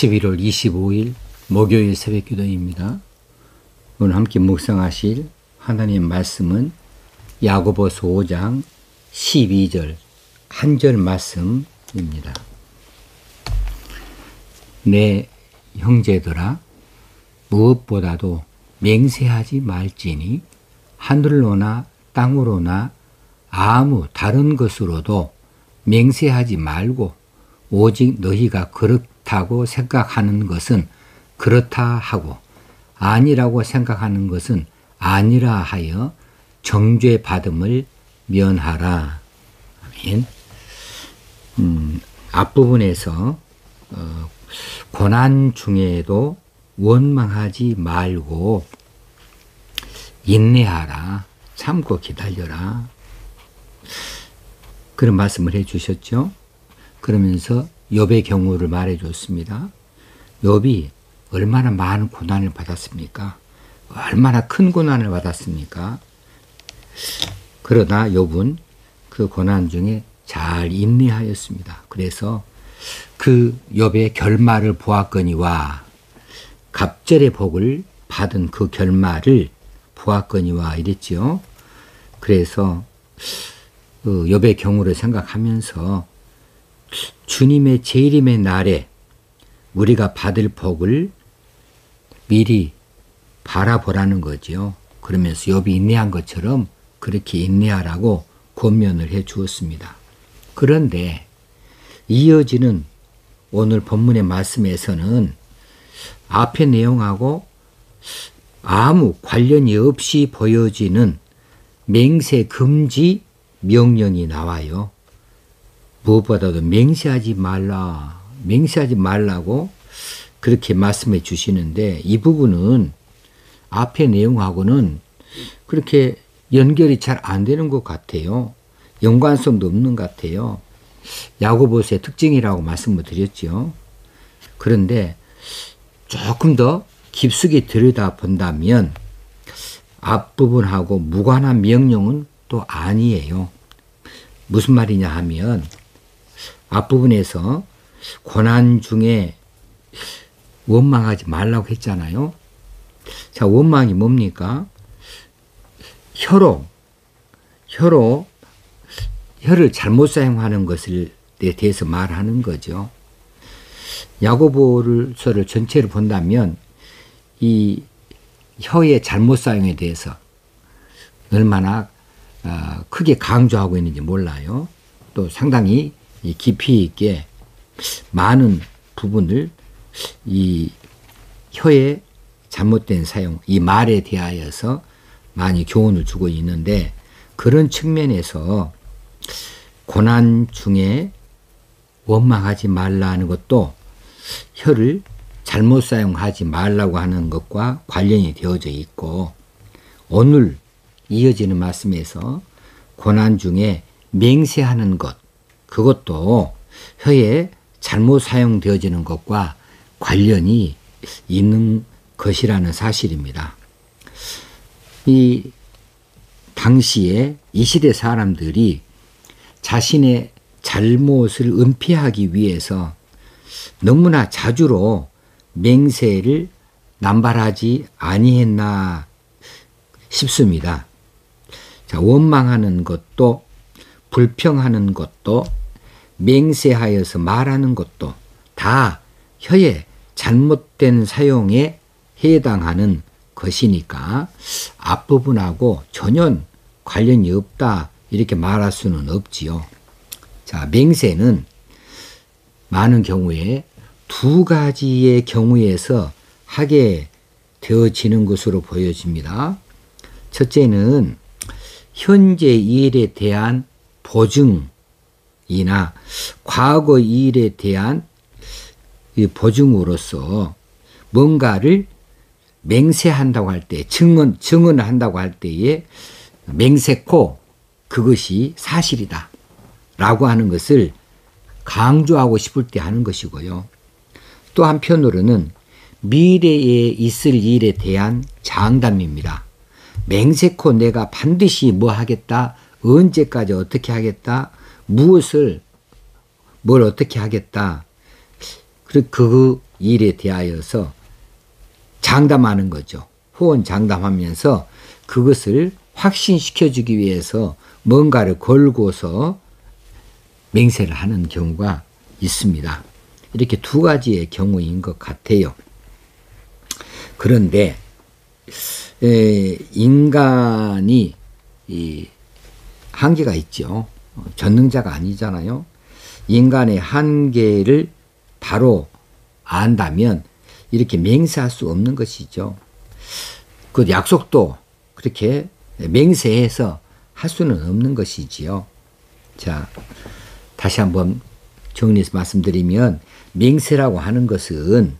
11월 25일 목요일 새벽기도입니다. 오늘 함께 묵상하실 하나님의 말씀은 야고보서 5장 12절 한 절 말씀입니다. 내 형제들아, 무엇보다도 맹세하지 말지니 하늘로나 땅으로나 아무 다른 것으로도 맹세하지 말고 오직 너희가 그렇다고 생각하는 것은 그렇다 하고 아니라고 생각하는 것은 아니라 하여 정죄 받음을 면하라. 아멘. 앞부분에서 고난 중에도 원망하지 말고 인내하라, 참고 기다려라, 그런 말씀을 해 주셨죠. 그러면서 욥의 경우를 말해 줬습니다. 욥이 얼마나 많은 고난을 받았습니까? 얼마나 큰 고난을 받았습니까? 그러나 욥은 그 고난 중에 잘 인내하였습니다. 그래서 그 욥의 결말을 보았거니와, 갑절의 복을 받은 그 결말을 보았거니와 이랬죠. 그래서 그 욥의 경우를 생각하면서 주님의 재림의 날에 우리가 받을 복을 미리 바라보라는 거죠. 그러면서 욥이 인내한 것처럼 그렇게 인내하라고 권면을 해 주었습니다. 그런데 이어지는 오늘 본문의 말씀에서는 앞의 내용하고 아무 관련이 없이 보여지는 맹세 금지 명령이 나와요. 무엇보다도 맹세하지 말라고 그렇게 말씀해 주시는데, 이 부분은 앞의 내용하고는 그렇게 연결이 잘 안 되는 것 같아요. 연관성도 없는 것 같아요. 야고보서의 특징이라고 말씀을 드렸죠. 그런데 조금 더 깊숙이 들여다본다면 앞부분하고 무관한 명령은 또 아니에요. 무슨 말이냐 하면, 앞부분에서 고난 중에 원망하지 말라고 했잖아요. 자, 원망이 뭡니까? 혀를 잘못 사용하는 것에 대해서 말하는 거죠. 야고보서를 전체를 본다면 이 혀의 잘못 사용에 대해서 얼마나 크게 강조하고 있는지 몰라요. 또 상당히 깊이 있게 많은 부분을 이 혀의 잘못된 사용, 이 말에 대하여서 많이 교훈을 주고 있는데, 그런 측면에서 고난 중에 원망하지 말라는 것도 혀를 잘못 사용하지 말라고 하는 것과 관련이 되어져 있고, 오늘 이어지는 말씀에서 고난 중에 맹세하는 것, 그것도 혀에 잘못 사용되어지는 것과 관련이 있는 것이라는 사실입니다. 이 당시에 이 시대 사람들이 자신의 잘못을 은폐하기 위해서 너무나 자주로 맹세를 남발하지 아니했나 싶습니다. 자, 원망하는 것도, 불평하는 것도, 맹세하여서 말하는 것도 다 혀의 잘못된 사용에 해당하는 것이니까 앞부분하고 전혀 관련이 없다, 이렇게 말할 수는 없지요. 자, 맹세는 많은 경우에 두 가지의 경우에서 하게 되어지는 것으로 보여집니다. 첫째는 현재 일에 대한 보증이나 과거 일에 대한 보증으로서 뭔가를 맹세한다고 할 때, 증언을 한다고 할 때에 맹세코 그것이 사실이다 라고 하는 것을 강조하고 싶을 때 하는 것이고요. 또 한편으로는 미래에 있을 일에 대한 장담입니다. 맹세코 내가 반드시 뭐 하겠다, 언제까지 어떻게 하겠다, 뭘 어떻게 하겠다, 그리고 그 일에 대하여서 장담하는 거죠. 호언 장담하면서 그것을 확신시켜주기 위해서 뭔가를 걸고서 맹세를 하는 경우가 있습니다. 이렇게 두 가지의 경우인 것 같아요. 그런데 인간이 한계가 있죠. 전능자가 아니잖아요. 인간의 한계를 바로 안다면 이렇게 맹세할 수 없는 것이죠. 그 약속도 그렇게 맹세해서 할 수는 없는 것이지요. 자, 다시 한번 정리해서 말씀드리면 맹세라고 하는 것은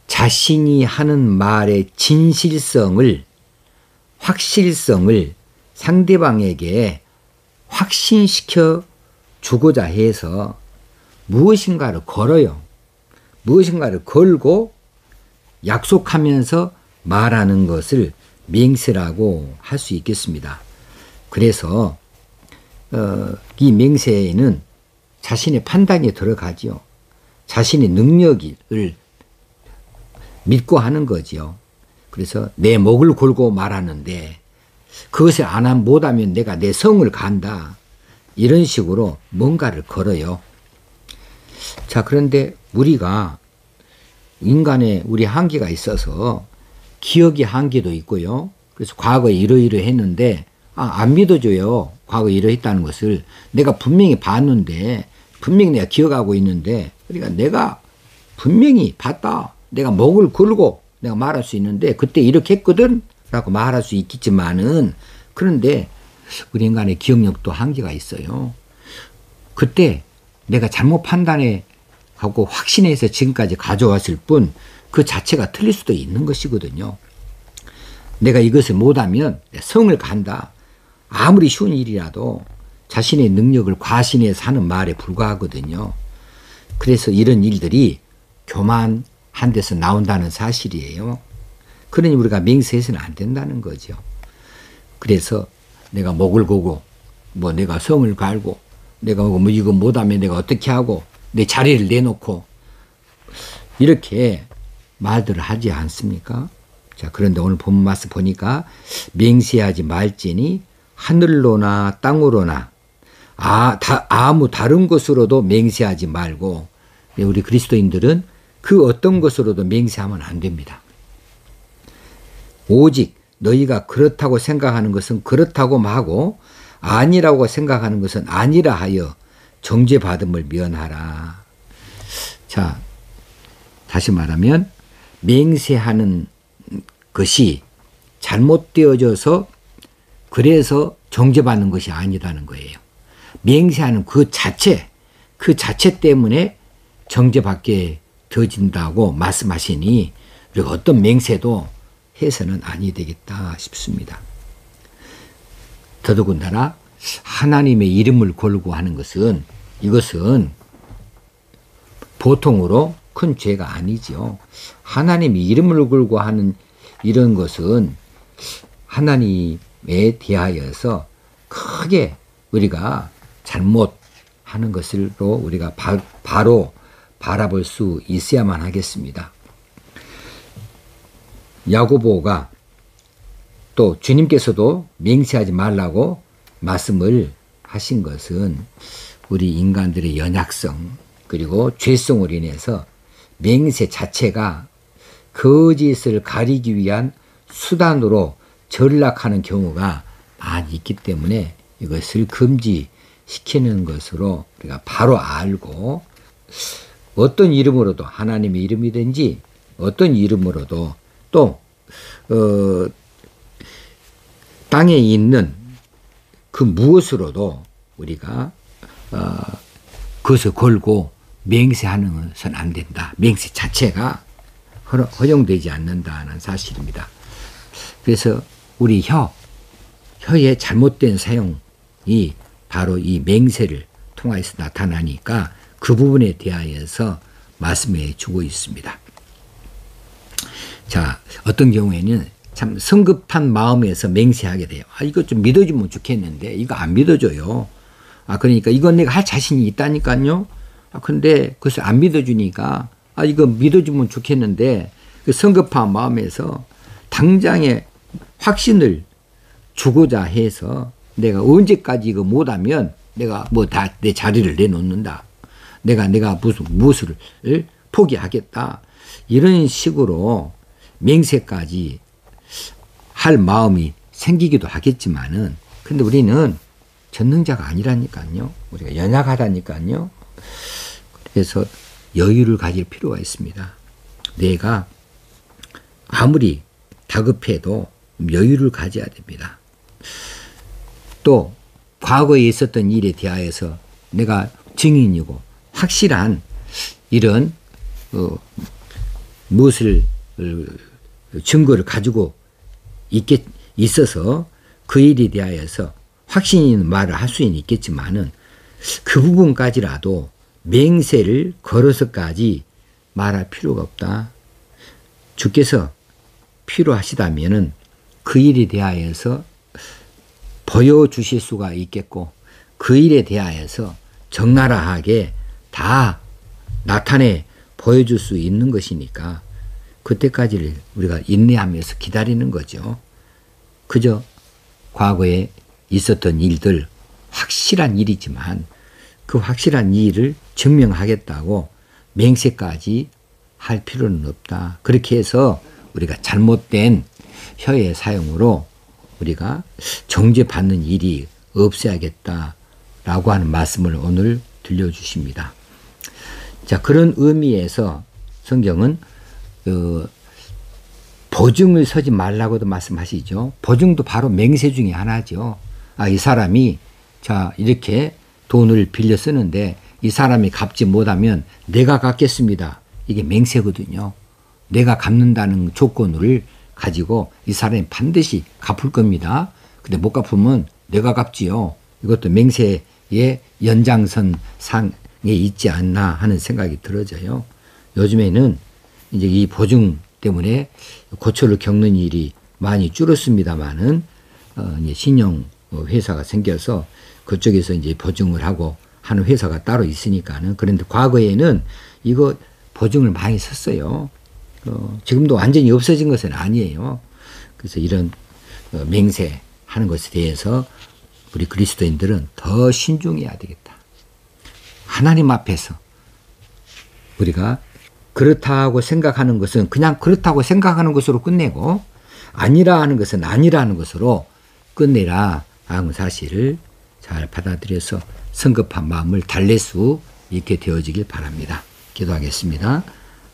자신이 하는 말의 진실성을, 확실성을 상대방에게 확신시켜 주고자 해서 무엇인가를 걸어요. 무엇인가를 걸고 약속하면서 말하는 것을 맹세라고 할 수 있겠습니다. 그래서 이 맹세에는 자신의 판단이 들어가지요. 자신의 능력을 믿고 하는 거지요. 그래서 내 목을 걸고 말하는데 그것을 못하면 내가 내 성을 간다. 이런 식으로 뭔가를 걸어요. 자, 그런데 우리가 인간의 우리 한계가 있어서 기억의 한계도 있고요. 그래서 과거에 이러이러했는데 안 믿어줘요. 과거에 이러했다는 것을 내가 분명히 봤는데 분명히 내가 기억하고 있는데 그러니까 내가 분명히 봤다. 내가 목을 걸고 내가 말할 수 있는데 그때 이렇게 했거든 라고 말할 수 있겠지만은 그런데 우리 인간의 기억력도 한계가 있어요. 그때 내가 잘못 판단해 하고 확신해서 지금까지 가져왔을 뿐 그 자체가 틀릴 수도 있는 것이거든요. 내가 이것을 못하면 성을 간다. 아무리 쉬운 일이라도 자신의 능력을 과신해서 하는 말에 불과하거든요. 그래서 이런 일들이 교만한 데서 나온다는 사실이에요. 그러니 우리가 맹세해서는 안 된다는 거죠. 그래서 내가 목을 고고 뭐 내가 성을 갈고 내가 뭐 이거 못하면 내가 어떻게 하고 내 자리를 내놓고 이렇게 말들을 하지 않습니까? 자, 그런데 오늘 본문 말씀 보니까 맹세하지 말지니 하늘로나 땅으로나 아무 다른 것으로도 맹세하지 말고 우리 그리스도인들은 그 어떤 것으로도 맹세하면 안 됩니다. 오직 너희가 그렇다고 생각하는 것은 그렇다고 하고 아니라고 생각하는 것은 아니라 하여 정죄받음을 면하라. 자, 다시 말하면 맹세하는 것이 잘못되어져서 그래서 정죄받는 것이 아니라는 거예요. 맹세하는 그 자체 때문에 정죄받게 되어진다고 말씀하시니 우리가 어떤 맹세도 해서는 아니 되겠다 싶습니다. 더더군다나 하나님의 이름을 걸고 하는 것은 이것은 보통으로 큰 죄가 아니지요. 하나님의 이름을 걸고 하는 이런 것은 하나님에 대하여서 크게 우리가 잘못하는 것으로 우리가 바로 바라볼 수 있어야만 하겠습니다. 야고보가 또 주님께서도 맹세하지 말라고 말씀을 하신 것은 우리 인간들의 연약성 그리고 죄성으로 인해서 맹세 자체가 거짓을 가리기 위한 수단으로 전락하는 경우가 많이 있기 때문에 이것을 금지시키는 것으로 우리가 바로 알고 어떤 이름으로도 하나님의 이름이든지 어떤 이름으로도 또 땅에 있는 그 무엇으로도 우리가 그것을 걸고 맹세하는 것은 안 된다. 맹세 자체가 허용되지 않는다는 사실입니다. 그래서 우리 혀의 잘못된 사용이 바로 이 맹세를 통해서 나타나니까 그 부분에 대하여서 말씀해 주고 있습니다. 자, 어떤 경우에는 참 성급한 마음에서 맹세하게 돼요. 이거 좀 믿어주면 좋겠는데 이거 안 믿어줘요. 그러니까 이건 내가 할 자신이 있다니까요. 근데 그것을 안 믿어주니까 이거 믿어주면 좋겠는데 그 성급한 마음에서 당장에 확신을 주고자 해서 내가 언제까지 이거 못하면 내가 뭐 다 내 자리를 내놓는다. 내가 무엇을 포기하겠다. 이런 식으로 맹세까지 할 마음이 생기기도 하겠지만은 근데 우리는 전능자가 아니라니까요. 우리가 연약하다니까요. 그래서 여유를 가질 필요가 있습니다. 내가 아무리 다급해도 여유를 가져야 됩니다. 또 과거에 있었던 일에 대하여서 내가 증인이고 확실한 이런 무엇을 증거를 가지고 있어서 그 일에 대하여서 확신 있는 말을 할 수는 있겠지만은 그 부분까지라도 맹세를 걸어서까지 말할 필요가 없다. 주께서 필요하시다면은 그 일에 대하여서 보여주실 수가 있겠고 그 일에 대하여서 적나라하게 다 나타내 보여줄 수 있는 것이니까 그때까지를 우리가 인내하면서 기다리는 거죠. 그저 과거에 있었던 일들 확실한 일이지만 그 확실한 일을 증명하겠다고 맹세까지 할 필요는 없다. 그렇게 해서 우리가 잘못된 혀의 사용으로 우리가 정죄받는 일이 없어야겠다라고 하는 말씀을 오늘 들려주십니다. 자, 그런 의미에서 성경은 보증을 서지 말라고도 말씀하시죠. 보증도 바로 맹세 중에 하나죠. 이 사람이 자 이렇게 돈을 빌려 쓰는데 이 사람이 갚지 못하면 내가 갚겠습니다. 이게 맹세거든요. 내가 갚는다는 조건을 가지고 이 사람이 반드시 갚을 겁니다. 근데 못 갚으면 내가 갚지요. 이것도 맹세의 연장선 상에 있지 않나 하는 생각이 들어져요. 요즘에는 이제 이 보증 때문에 고초를 겪는 일이 많이 줄었습니다만은 이제 신용 회사가 생겨서 그쪽에서 이제 보증을 하고 하는 회사가 따로 있으니까는 그런데 과거에는 이거 보증을 많이 썼어요. 지금도 완전히 없어진 것은 아니에요. 그래서 이런 맹세하는 것에 대해서 우리 그리스도인들은 더 신중해야 되겠다. 하나님 앞에서 우리가 그렇다고 생각하는 것은 그냥 그렇다고 생각하는 것으로 끝내고 아니라 하는 것은 아니라는 것으로 끝내라 하는 사실을 잘 받아들여서 성급한 마음을 달랠 수 있게 되어지길 바랍니다. 기도하겠습니다.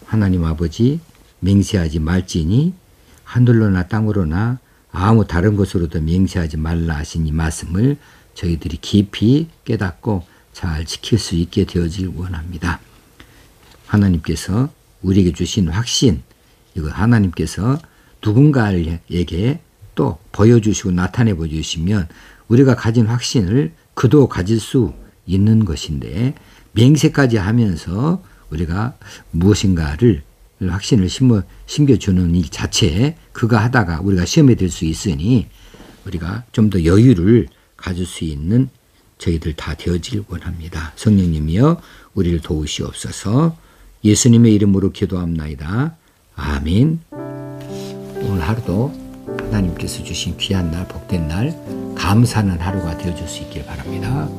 하나님 아버지 맹세하지 말지니 하늘로나 땅으로나 아무 다른 것으로도 맹세하지 말라 하신 이 말씀을 저희들이 깊이 깨닫고 잘 지킬 수 있게 되어지길 원합니다. 하나님께서 우리에게 주신 확신, 이거 하나님께서 누군가에게 또 보여주시고 나타내 보여주시면 우리가 가진 확신을 그도 가질 수 있는 것인데 맹세까지 하면서 우리가 무엇인가를 확신을 심겨주는 일 자체에 그가 하다가 우리가 시험에 들 수 있으니 우리가 좀 더 여유를 가질 수 있는 저희들 다 되어지길 원합니다. 성령님이여 우리를 도우시옵소서. 예수님의 이름으로 기도합나이다. 아멘. 오늘 하루도 하나님께서 주신 귀한 날, 복된 날, 감사하는 하루가 되어줄 수 있길 바랍니다.